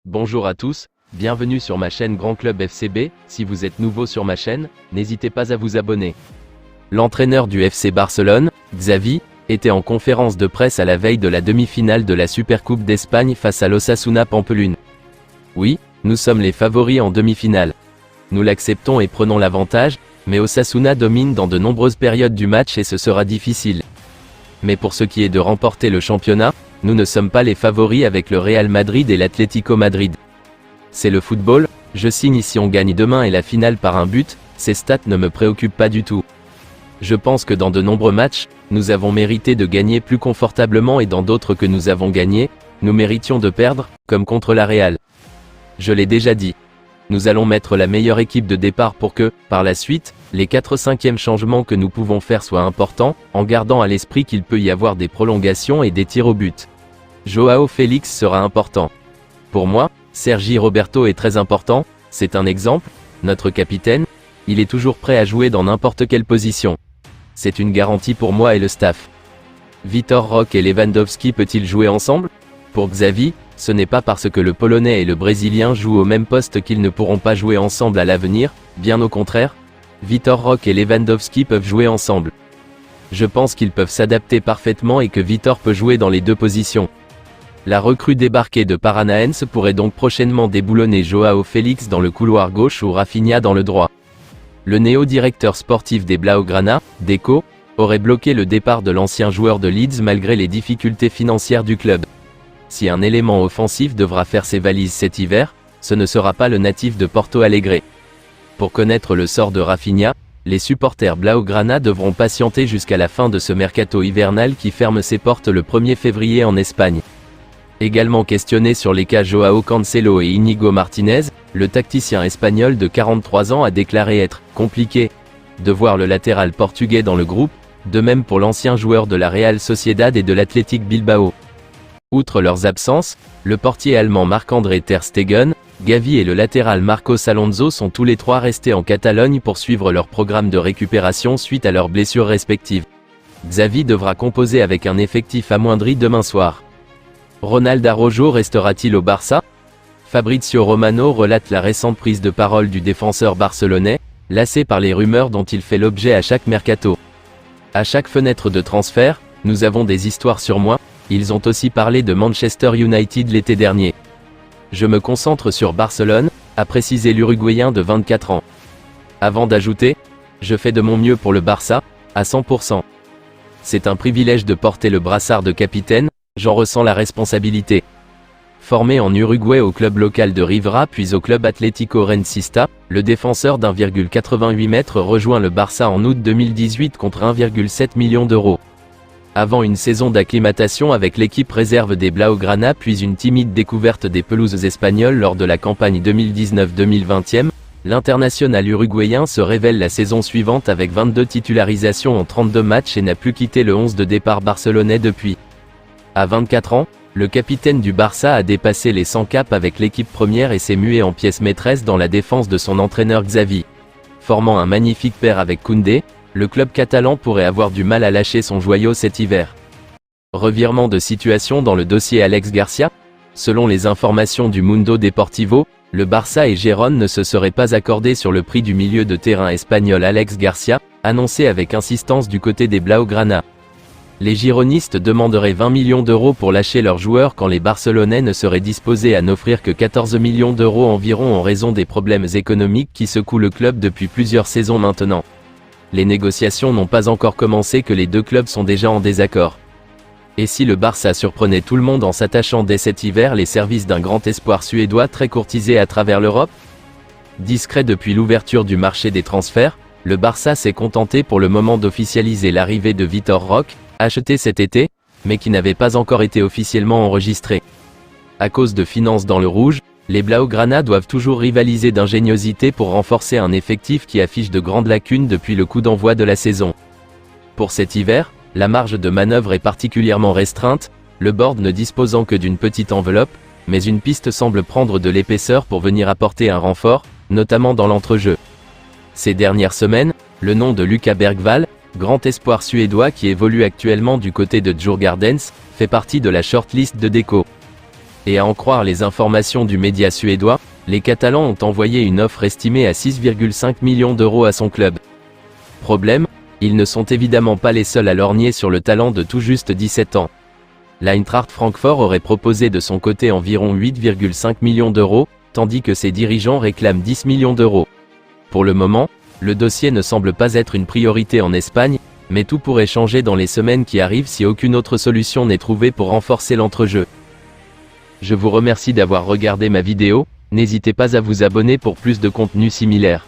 Bonjour à tous, bienvenue sur ma chaîne Grand Club FCB. Si vous êtes nouveau sur ma chaîne, n'hésitez pas à vous abonner. L'entraîneur du FC Barcelone, Xavi, était en conférence de presse à la veille de la demi-finale de la Supercoupe d'Espagne face à l'Osasuna Pampelune. Oui, nous sommes les favoris en demi-finale. Nous l'acceptons et prenons l'avantage, mais Osasuna domine dans de nombreuses périodes du match et ce sera difficile. Mais pour ce qui est de remporter le championnat, nous ne sommes pas les favoris avec le Real Madrid et l'Atlético Madrid. C'est le football, je signe si on gagne demain et la finale par un but, ces stats ne me préoccupent pas du tout. Je pense que dans de nombreux matchs, nous avons mérité de gagner plus confortablement et dans d'autres que nous avons gagné, nous méritions de perdre, comme contre la Real. Je l'ai déjà dit. Nous allons mettre la meilleure équipe de départ pour que, par la suite, les 4/5e changements que nous pouvons faire soient importants, en gardant à l'esprit qu'il peut y avoir des prolongations et des tirs au but. Joao Félix sera important. Pour moi, Sergi Roberto est très important, c'est un exemple, notre capitaine, il est toujours prêt à jouer dans n'importe quelle position. C'est une garantie pour moi et le staff. Vitor Roque et Lewandowski peut-il jouer ensemble? Pour Xavi, ce n'est pas parce que le Polonais et le Brésilien jouent au même poste qu'ils ne pourront pas jouer ensemble à l'avenir, bien au contraire. Vitor Roque et Lewandowski peuvent jouer ensemble. Je pense qu'ils peuvent s'adapter parfaitement et que Vitor peut jouer dans les deux positions. La recrue débarquée de Paranaense pourrait donc prochainement déboulonner Joao Félix dans le couloir gauche ou Rafinha dans le droit. Le néo-directeur sportif des Blaugrana, Deco, aurait bloqué le départ de l'ancien joueur de Leeds malgré les difficultés financières du club. Si un élément offensif devra faire ses valises cet hiver, ce ne sera pas le natif de Porto Alegre. Pour connaître le sort de Rafinha, les supporters Blaugrana devront patienter jusqu'à la fin de ce mercato hivernal qui ferme ses portes le 1er février en Espagne. Également questionné sur les cas Joao Cancelo et Íñigo Martínez, le tacticien espagnol de 43 ans a déclaré être « compliqué » de voir le latéral portugais dans le groupe, de même pour l'ancien joueur de la Real Sociedad et de l'Athletic Bilbao. Outre leurs absences, le portier allemand Marc-André Ter Stegen, Gavi et le latéral Marcos Alonso sont tous les trois restés en Catalogne pour suivre leur programme de récupération suite à leurs blessures respectives. Xavi devra composer avec un effectif amoindri demain soir. Ronald Araujo restera-t-il au Barça? Fabrizio Romano relate la récente prise de parole du défenseur barcelonais, lassé par les rumeurs dont il fait l'objet à chaque mercato. À chaque fenêtre de transfert, nous avons des histoires sur moi, ils ont aussi parlé de Manchester United l'été dernier. Je me concentre sur Barcelone, a précisé l'Uruguayen de 24 ans. Avant d'ajouter, je fais de mon mieux pour le Barça, à 100%. C'est un privilège de porter le brassard de capitaine, j'en ressens la responsabilité. Formé en Uruguay au club local de Rivera puis au club Atlético Rentistas, le défenseur d'1,88 m rejoint le Barça en août 2018 contre 1,7 million d'euros. Avant une saison d'acclimatation avec l'équipe réserve des Blaugrana puis une timide découverte des pelouses espagnoles lors de la campagne 2019-2020, l'international uruguayen se révèle la saison suivante avec 22 titularisations en 32 matchs et n'a plus quitté le 11 de départ barcelonais depuis. À 24 ans, le capitaine du Barça a dépassé les 100 caps avec l'équipe première et s'est mué en pièce maîtresse dans la défense de son entraîneur Xavi. Formant un magnifique pair avec Koundé, le club catalan pourrait avoir du mal à lâcher son joyau cet hiver. Revirement de situation dans le dossier Alex Garcia? Selon les informations du Mundo Deportivo, le Barça et Gérone ne se seraient pas accordés sur le prix du milieu de terrain espagnol Alex Garcia, annoncé avec insistance du côté des Blaugrana. Les gironistes demanderaient 20 millions d'euros pour lâcher leurs joueurs quand les Barcelonais ne seraient disposés à n'offrir que 14 millions d'euros environ en raison des problèmes économiques qui secouent le club depuis plusieurs saisons maintenant. Les négociations n'ont pas encore commencé que les deux clubs sont déjà en désaccord. Et si le Barça surprenait tout le monde en s'attachant dès cet hiver les services d'un grand espoir suédois très courtisé à travers l'Europe? Discret depuis l'ouverture du marché des transferts, le Barça s'est contenté pour le moment d'officialiser l'arrivée de Vitor Roque, acheté cet été, mais qui n'avait pas encore été officiellement enregistré. À cause de finances dans le rouge, les Blaugrana doivent toujours rivaliser d'ingéniosité pour renforcer un effectif qui affiche de grandes lacunes depuis le coup d'envoi de la saison. Pour cet hiver, la marge de manœuvre est particulièrement restreinte, le board ne disposant que d'une petite enveloppe, mais une piste semble prendre de l'épaisseur pour venir apporter un renfort, notamment dans l'entrejeu. Ces dernières semaines, le nom de Lucas Bergvall, grand espoir suédois qui évolue actuellement du côté de Djurgårdens, fait partie de la shortlist de Deco. Et à en croire les informations du média suédois, les Catalans ont envoyé une offre estimée à 6,5 millions d'euros à son club. Problème, ils ne sont évidemment pas les seuls à lorgner sur le talent de tout juste 17 ans. L'Eintracht Francfort aurait proposé de son côté environ 8,5 millions d'euros, tandis que ses dirigeants réclament 10 millions d'euros. Pour le moment, le dossier ne semble pas être une priorité en Espagne, mais tout pourrait changer dans les semaines qui arrivent si aucune autre solution n'est trouvée pour renforcer l'entrejeu. Je vous remercie d'avoir regardé ma vidéo, n'hésitez pas à vous abonner pour plus de contenu similaire.